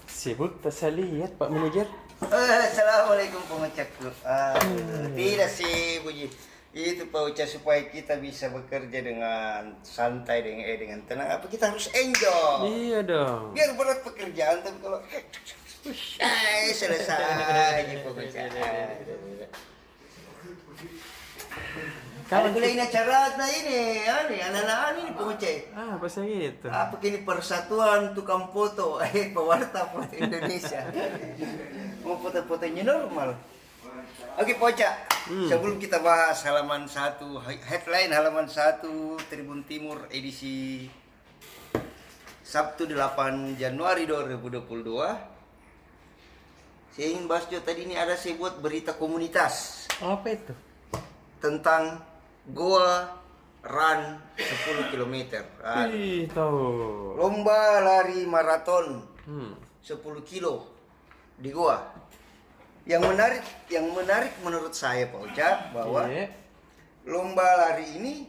Sibuk tak saya lihat Pak Manajer. Assalamualaikum pengecakku. Tidak sih Puji. Itu Pak Uca supaya kita bisa bekerja dengan santai dengan tenang. Apa kita harus enjoy? Iya dong. Biar berat pekerjaan tapi kalau selesai Pak Uca. Kalau ini acara ini anak-anak ini Pak Uca. Apa saya gitu? Apa ini persatuan tukang foto pewarta foto Indonesia. Mau foto-fotonya normal. Oke Poca, sebelum kita bahas halaman 1, headline halaman 1 Tribun Timur edisi Sabtu 8 Januari 2022. Saya ingin bahas juga tadi ini ada saya buat berita komunitas. Apa itu? Tentang Goa Run 10 km. Ih, tahu. Lomba lari maraton 10 kilo di Goa. Yang menarik menurut saya Pak Uca bahwa lomba lari ini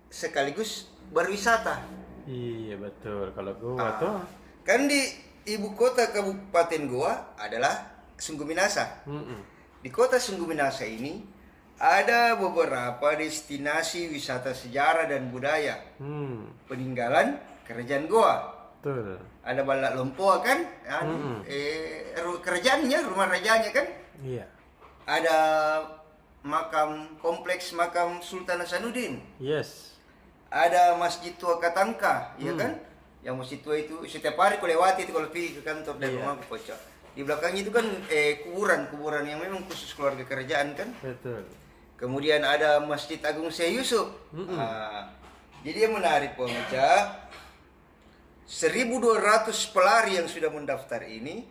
sekaligus berwisata. Iya betul. Kalau gua tuh Kan di ibu kota Kabupaten Goa adalah Sungguh Minasa. Di kota Sungguh Minasa ini ada beberapa destinasi wisata sejarah dan budaya peninggalan kerajaan Goa. betul. Ada Balak Lompoa kan, kerajaannya, rumah rajanya kan. Iya. Ada kompleks makam Sultan Hasanuddin. Yes. Ada Masjid Tua Katangka, ya kan? Yang masjid tua itu setiap hari aku lewati itu kalau pergi ke kantor dan rumah aku Pocok. Di belakangnya itu kan kuburan yang memang khusus keluarga kerajaan kan. Betul. Kemudian ada Masjid Agung Syekh Yusuf. Jadi yang menarik Pocok, 1.200 pelari yang sudah mendaftar ini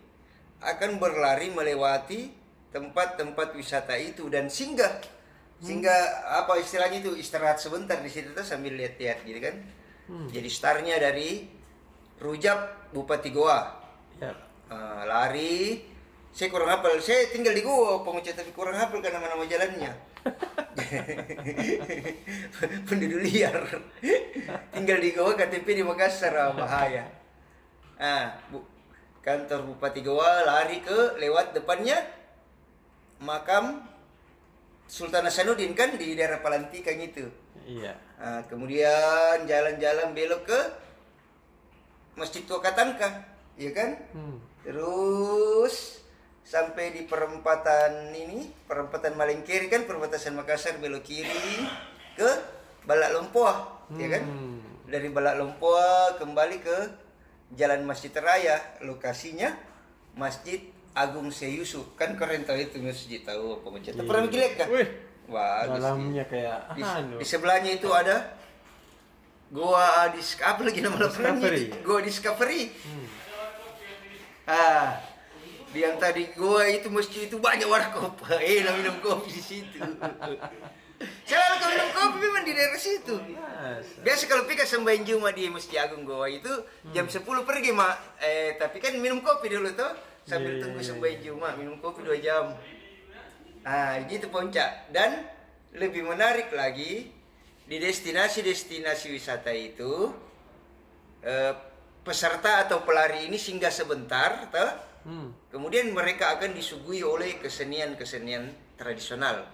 akan berlari melewati tempat-tempat wisata itu dan singgah apa istilahnya itu istirahat sebentar di situ tuh sambil lihat-lihat gitu kan. Jadi startnya dari Rujak Bupati Goa. Ya. Lari. Saya kurang hafal. Saya tinggal di Goa Pengucat tapi kurang hafal kan nama-nama jalannya. Penduduk liar. Tinggal di Goa, KTP di Makassar, bahaya. Kantor Bupati Goa lari ke lewat depannya makam Sultan Hasanuddin kan di daerah Palantikan itu. Iya. Kemudian jalan-jalan belok ke Masjid Tua Katangka, ya kan? Terus sampai di perempatan Malengkeri kan, perbatasan Makassar, belok kiri ke Balak Lompoa, ya kan? Dari Balak Lompoa kembali ke Jalan Masjid Raya, lokasinya Masjid Agung Syekh Yusuf. Kan keren tau itu masjid, tahu apa macam. Pernah lihat kan? Wih, bagus. dalamnya kayak Di sebelahnya itu ada Goa apa lagi nama Discovery. Goa Discovery. Di yang tadi Goa itu masjid itu banyak warkop. Minum kopi di situ. Saya kalau minum kopi memang di daerah situ. Biasa kalau pika sembahyang Jumat di Masjid Agung Goa itu jam 10 pergi mak. Tapi kan minum kopi dulu tuh sambil tunggu sembahyang Jumat, minum kopi 2 jam. Gitu Poncak. Dan lebih menarik lagi di destinasi-destinasi wisata itu peserta atau pelari ini singgah sebentar, kemudian mereka akan disuguhi oleh kesenian-kesenian tradisional.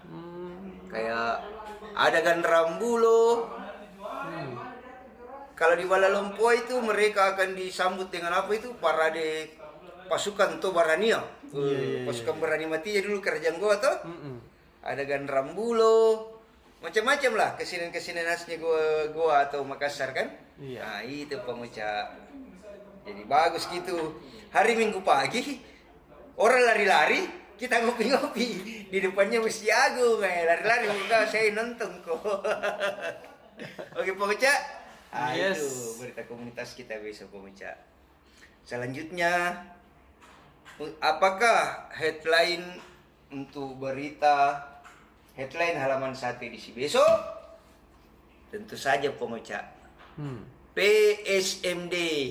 Kayak ada Gandrambulo. Kalau di Balak Lompoa itu mereka akan disambut dengan apa itu? Parade pasukan Tobarania. Pasukan berani mati dulu kerajaan Goa tuh. Ada Gandrambulo. Macam-macam lah kesenian-kesenian khasnya Goa atau Makassar kan. Itu pengucap. Jadi bagus gitu. Hari Minggu pagi orang lari-lari, kita ngopi-ngopi di depannya Masjid Agung. Lari-lari muka saya nonton kok. Oke pengucap. Itu berita komunitas kita besok pengucap. Selanjutnya, apakah headline untuk berita headline halaman 1 edisi besok? Tentu saja pengucap. PSMD.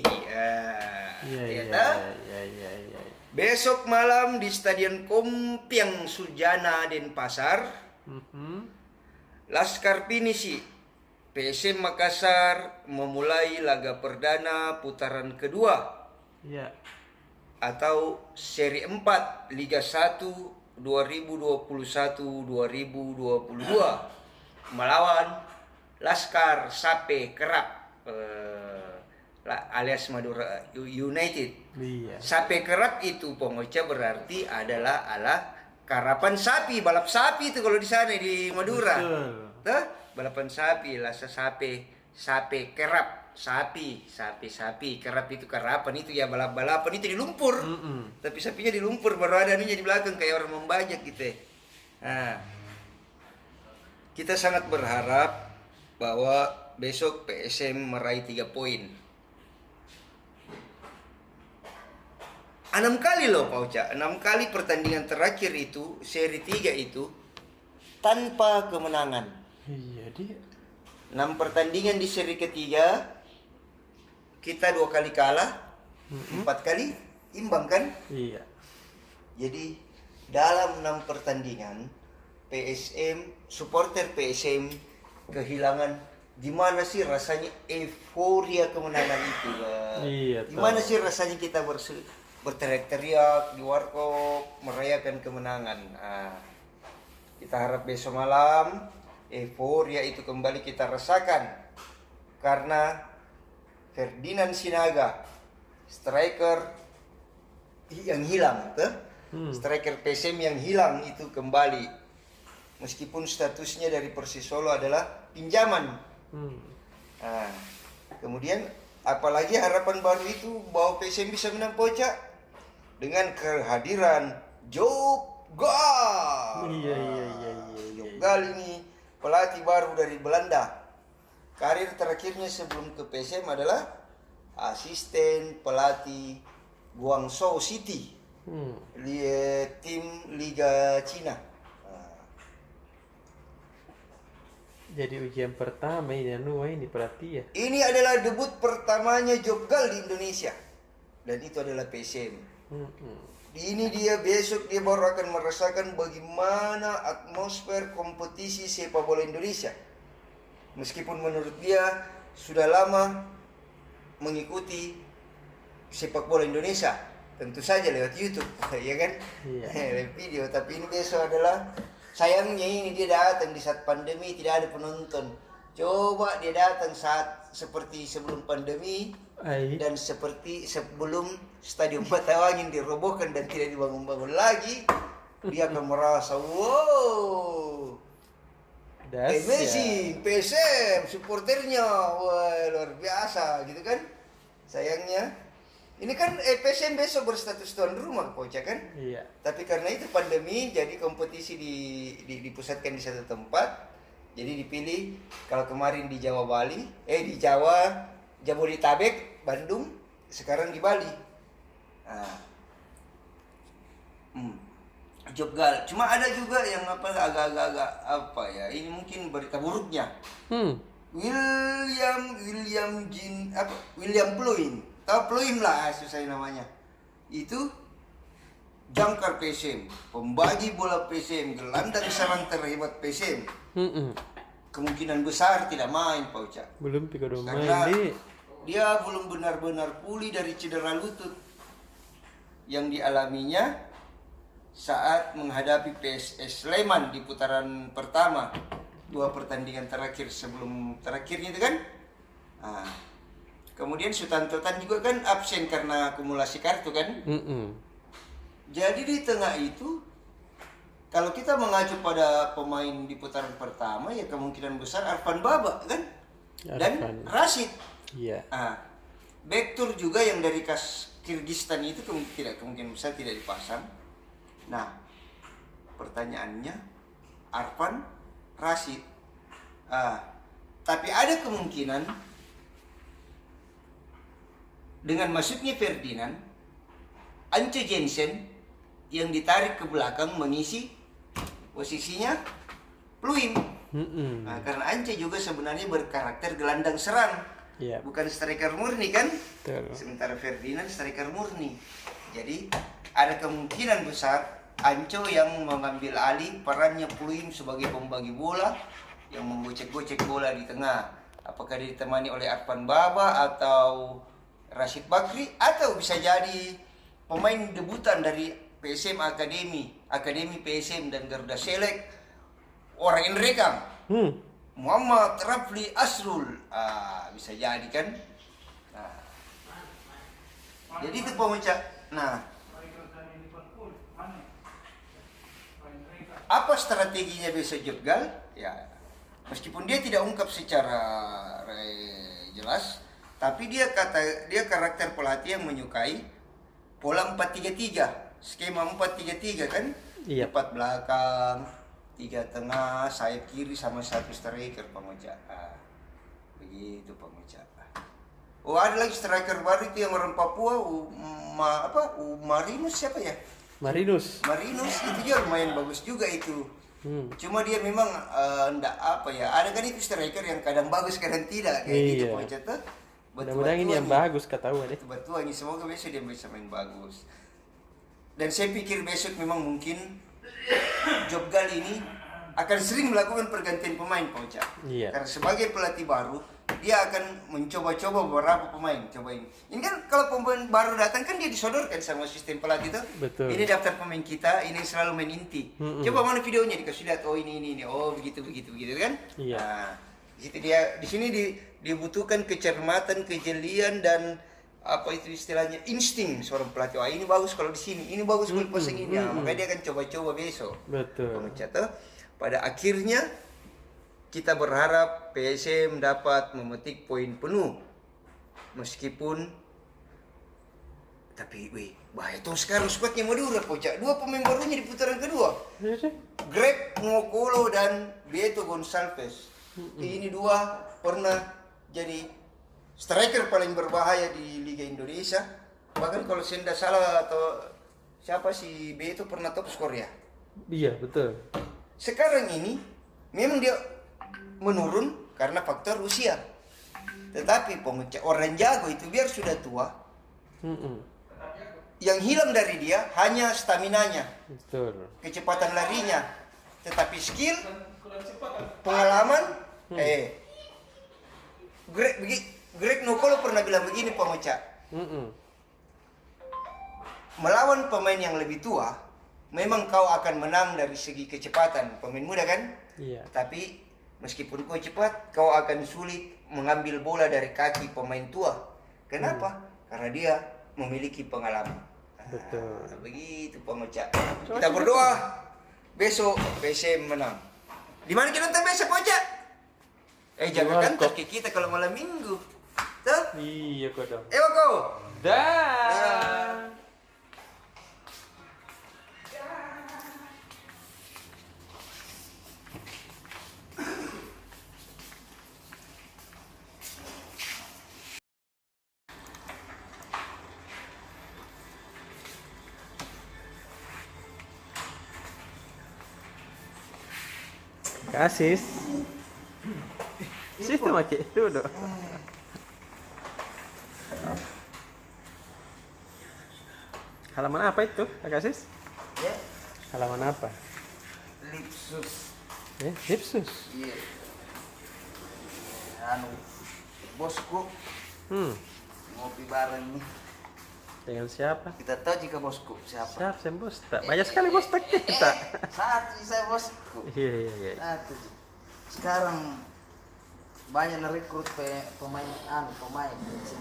Besok malam di Stadion Kompiang Sujana Denpasar. Laskar Pinisi PSM Makassar memulai laga perdana putaran kedua Iya. Atau seri 4 Liga 1 2021-2022 melawan Laskar Sape Kerap alias Madura United. Iya. Sape Kerap itu Pongoca berarti adalah karapan sapi, balap sapi itu kalau di sana di Madura. Betul. Tuh, balapan sapi, lasa sape kerap, sapi, kerap itu karapan itu ya balapan itu di lumpur. Tapi sapinya di lumpur, baru ada anunya di belakang kayak orang membajak gitu. Nah, kita sangat berharap bahwa besok PSM meraih 3 poin. 6 kali loh Pak Uca, 6 kali pertandingan terakhir itu, seri 3 itu tanpa kemenangan. Iya dia. 6 pertandingan di seri ketiga, kita 2 kali kalah, 4 kali imbang kan? Iya. Jadi dalam 6 pertandingan, supporter PSM kehilangan. Gimana sih rasanya euforia kemenangan itu ya? Iya. Gimana sih rasanya kita berteriak-teriak di warkop merayakan kemenangan. Kita harap besok malam euforia itu kembali kita rasakan, karena Ferdinand Sinaga, striker yang hilang, striker PSM yang hilang itu kembali, meskipun statusnya dari Persis Solo adalah pinjaman. Kemudian apalagi harapan baru itu bahwa PSM bisa menang Poca dengan kehadiran Joggal. Iya. Joggal ini pelatih baru dari Belanda. Karir terakhirnya sebelum ke PSM adalah asisten pelatih Guangzhou City, tim Liga Cina. Jadi ujian pertama ini pelatih ya. Ini adalah debut pertamanya Joggal di Indonesia, dan itu adalah PSM. Ini dia besok dia baru akan merasakan bagaimana atmosfer kompetisi sepak bola Indonesia. Meskipun menurut dia sudah lama mengikuti sepak bola Indonesia, tentu saja lewat YouTube, ya kan? Iya. Lewat video. Tapi ini besok adalah, sayangnya ini dia datang di saat pandemi, tidak ada penonton. Coba dia datang saat seperti sebelum pandemi dan seperti sebelum Stadion Matawangin dirobohkan dan tidak dibangun-bangun lagi, dia akan merasa wow, amazing, PSM supporternya, wah luar biasa gitu kan. Sayangnya ini kan PSM besok berstatus tuan rumah Poca kan. Iya. Tapi karena itu pandemi, jadi kompetisi dipusatkan di satu tempat. Jadi dipilih, kalau kemarin di Jawa di Jawa Jabodetabek, Bandung, sekarang di Bali. Joggal. Cuma ada juga yang agak-agak apa ya? Ini mungkin berita buruknya. William Pluim. Tahu Pluim lah, susah namanya. Itu jangkar PSM, pembagi bola PSM, gelandang serang terhebat PSM. Kemungkinan besar tidak main Pak Uca. Belum main di. Dia belum benar-benar pulih dari cedera lutut yang dialaminya saat menghadapi PSS Sleman di putaran pertama, 2 pertandingan terakhir sebelum terakhirnya itu kan. Kemudian Sutanto Tan juga kan absen karena akumulasi kartu kan. Jadi di tengah itu, kalau kita mengacu pada pemain di putaran pertama, ya kemungkinan besar Arfan Baba kan, dan Rashid. Iya. Bektur juga yang dari Kyrgyzstan itu kemungkinan besar tidak dipasang. Nah, pertanyaannya Arfan, Rashid. Tapi ada kemungkinan dengan masuknya Ferdinand, Ance Jensen yang ditarik ke belakang mengisi posisinya Pluim. Karena Ance juga sebenarnya berkarakter gelandang serang, bukan striker murni kan. Sementara Ferdinand striker murni. Jadi ada kemungkinan besar Anco yang mengambil alih perannya Pluim sebagai pembagi bola yang menggocek-gocek bola di tengah. Apakah ditemani oleh Arfan Baba atau Rashid Bakri, atau bisa jadi pemain debutan dari PSM Akademi PSM dan Garuda Select, orang Enrekang, Muhammad Rafli Asrul, bisa jadi kan. Nah, jadi itu pemecah. Nah, apa strateginya besok Joggal? Ya, meskipun dia tidak ungkap secara jelas, tapi dia karakter pelatih yang menyukai pola 4-3-3, skema 4-3-3 kan? Iya. 4 belakang, 3 tengah, sayap kiri sama 1 striker pemecah. Begitu pemecah. Oh, ada lagi striker baru itu yang orang Papua, Marinus siapa ya? Marinus itu juga lumayan bagus juga itu. Cuma dia memang enggak apa ya, ada kan itu striker yang kadang bagus kadang tidak kayak gitu pemecah tuh. Mudah-mudahan ini yang bagus ketahuan deh. Betul, ini semoga besok dia bisa main bagus. Dan saya pikir besok memang mungkin Joggal ini akan sering melakukan pergantian pemain, Pak Uca. Iya. Karena sebagai pelatih baru, dia akan mencoba-coba beberapa pemain. Cobain. Ini kan kalau pemain baru datang kan dia disodorkan sama sistem pelatih itu. Betul. Ini daftar pemain kita, ini selalu main inti. Coba mana videonya dikasih lihat. Oh ini. Oh begitu kan? Iya. Nah, di sini dibutuhkan kecermatan, kejelian dan apa itu istilahnya insting seorang pelatih. Wah ini bagus kalau di sini, ini bagus kalau pasang ini. Makanya dia akan coba-coba besok. Betul. Pada akhirnya kita berharap PSM dapat memetik poin penuh, meskipun tapi bahaya tuh sekarang skuadnya Madura, Pocak. 2 pemain barunya di putaran kedua, Greg Ngokolo dan Beto Gonçalves. Ini 2 pernah jadi striker paling berbahaya di Liga Indonesia. Bahkan kalau saya tidak salah atau siapa si Beto pernah top skor ya. Iya betul. Sekarang ini memang dia menurun karena faktor usia. Tetapi orang jago itu biar sudah tua, yang hilang dari dia hanya staminanya, betul, kecepatan larinya. Tetapi skill, pengalaman, Greg Nokolo pernah bilang begini pemecah. Melawan pemain yang lebih tua, memang kau akan menang dari segi kecepatan, pemain muda kan? Iya. Tapi meskipun kau cepat, kau akan sulit mengambil bola dari kaki pemain tua. Kenapa? Karena dia memiliki pengalaman. Betul. Begitu pemecah. Kita berdoa besok PSM menang. Di mana kita nonton besok, Pocak? Jaga kantor kita kalau malam minggu. Tuh? Iya kok dong. Kau. Dah. Kasih. Situ maki, duduk. Halaman apa itu, Kak Asis? Ya. Halaman apa? Lipsus. Lipsus. Iya. Bosku. Ngopi bareng nih. Dengan siapa? Kita tahu jika bosku siapa. Siapa yang bos? Tak banyak sekali bos tak kita. Satu saya bosku. Iya. Satu. Sekarang banyak rekrut pemain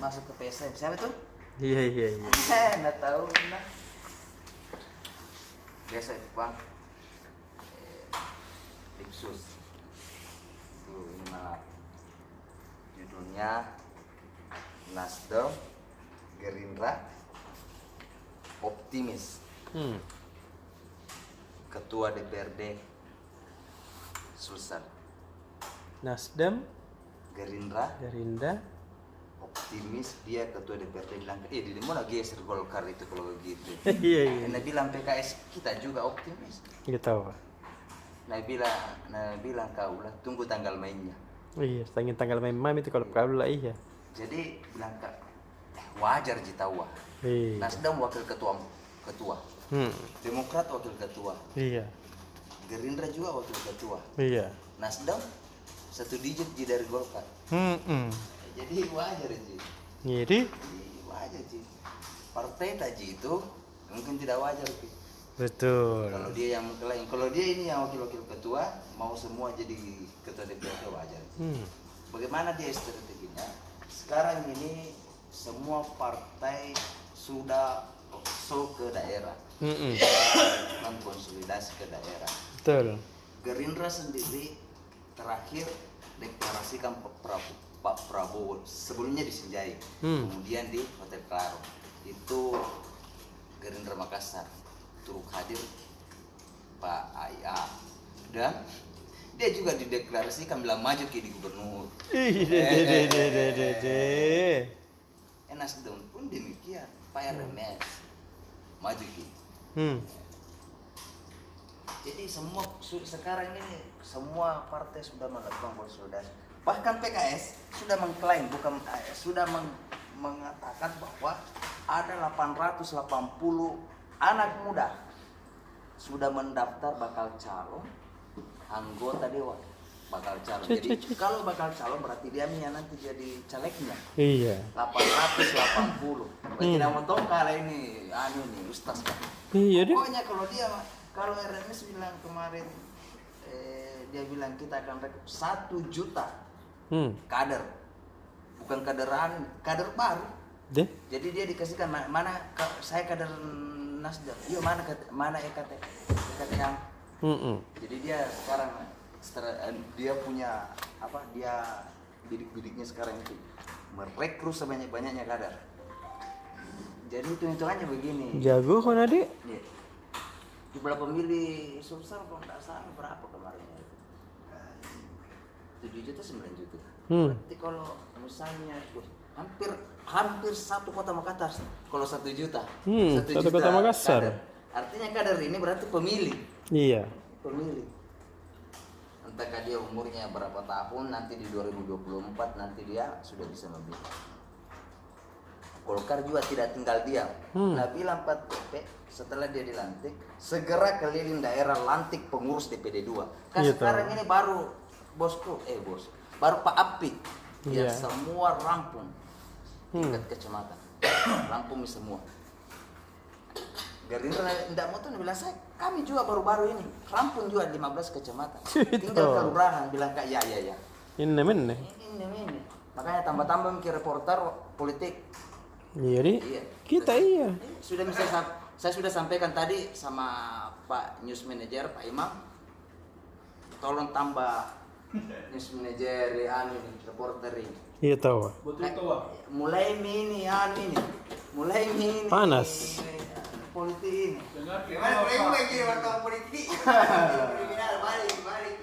masuk ke PSM. Siapa itu? Iya. Nggak tahu nah. Biasa itu bang. Lipsus. Tuh ini malah judulnya Nasdem Gerindra optimis. Ketua DPRD Sulsel. Nasdem Gerindra optimis dia ketua DPRD bilang di mana geser Golkar itu kalau begitu. Iya. Nah bilang PKS kita juga optimis. Kita tahu. Nah bilang kau lah tunggu tanggal mainnya. Iya, tanggal main itu kalau kau lah iya. Jadi bilang kak wajar jitawa. Iya. Nasdem wakil ketua. Demokrat wakil ketua. Iya. Gerindra juga wakil ketua. Iya. Nasdem satu digit dari Golkar. Jadi wajar sih. Jadi partai tadi itu mungkin tidak wajar Pi. Betul. Kalau dia yang mengklaim, kalau dia ini yang wakil-wakil ketua mau semua jadi ketua DPRD wajar. Bagaimana dia strateginya? Sekarang ini semua partai sudah ke daerah, mengkonsolidasi ke daerah. Betul. Gerindra sendiri terakhir deklarasikan Pak Prabowo sebelumnya di Sinjai, kemudian di Hotel Claro. Itu Gerindra Makassar turut hadir Pak Aya dan dia juga dideklarasikan bilang maju jadi gubernur. Nasdem pun demikian, Pak RMS maju gitu. Jadi semua sekarang ini semua partai sudah melakukan konsolidasi. Bahkan PKS sudah mengklaim sudah mengatakan bahwa ada 880 anak muda sudah mendaftar bakal calon anggota dewan. Bakal calon. Jadi kalau bakal calon berarti dia nanti jadi calegnya. Iya. 880. Tidak mau tahu kalau ini nih Ustaz kan. Iya deh. Pokoknya kalau RMS bilang kemarin dia bilang kita akan rekrut 1 juta kader. Bukan kader baru. Deh. Jadi dia dikasihkan mana saya kader Nasdem. Iya mana EKT yang. Jadi dia sekarang dia punya dia bidik-bidiknya sekarang itu merekrut sebanyak-banyaknya kader. Jadi hitung-hitungannya begini. Jago kan adik? Iya. Jumlah pemilih Sulsel kalau tidak salah berapa kemarin? 7 juta 9 juta. Berarti kalau misalnya hampir satu kota Makassar kalau 1 juta. 1 satu kota Makassar. Kader. Artinya kader ini berarti pemilih. Iya. Pemilih. Entahkah dia umurnya berapa tahun, nanti di 2024 nanti dia sudah bisa memilih. Golkar juga tidak tinggal diam. Nah bilang Pak TP setelah dia dilantik, segera keliling daerah lantik pengurus DPD 2. Kan sekarang ini baru baru Pak Api. Ya semua rampung tingkat kecamatan. Rampung semua. Gerindra tidak mau tuh bilang kami juga baru-baru ini rampung juga 15 kecamatan. Tinggal kelurahan bilang Kak ya. Ini. Makanya tambah-tambah mikir reporter politik. Iya. Kita iya. Saya sudah sampaikan tadi sama Pak News Manager Pak Imam. Tolong tambah News Manager reporter ini. Iya tahu. Betul tahu. Mulai ini. Mulai ini. Panas. Politik ini. Gimana premu lagi wartawan politik? Kriminal balik.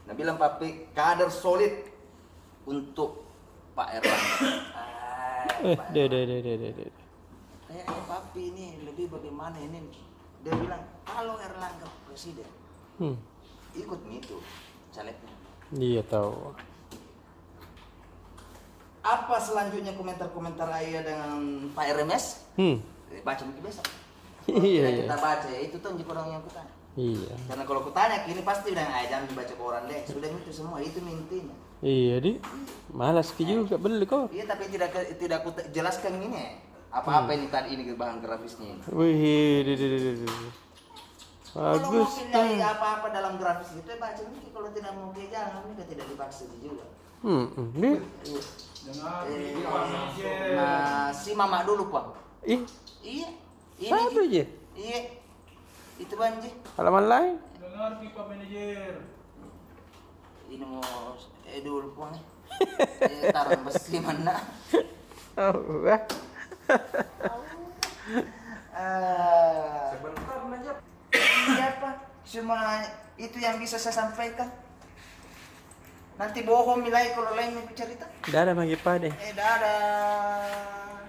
Nah bilang Papi kader solid untuk Pak Erlangga. Kayaknya Papi ini lebih bagaimana ini? Dia bilang kalau Erlangga presiden, ikut itu calegnya. Iya tahu. Apa selanjutnya komentar-komentar Ayah dengan Pak RMS? Baca buku besok. Iya. Kita baca ya itu tuh orang yang kutanya. Iya. Karena kalau kutanya kini pasti udah jangan dibaca koran deh. Sudah itu semua itu intinya. Iya di. Malas juga beli kok. Iya tapi tidak aku jelaskan ini apa-apa ini tadi ini bahan grafisnya. Wih, bagus. Kalau mau pilih apa-apa dalam grafis itu baca ini kalau tidak mau dia jangan ini tidak dipaksa juga. Nih. Nah, si mama dulu Pak. Iya. Satu aja. Iya. Itu Banji. Halaman lain. Dengar Pak Manajer. Ini mau dulu Pak. Taruh besi mana? Sebentar aja. Siapa? Cuma itu yang bisa saya sampaikan. Nanti bohong nilai kalau lain mau cerita. Dadah Magi Pak deh. Dadah.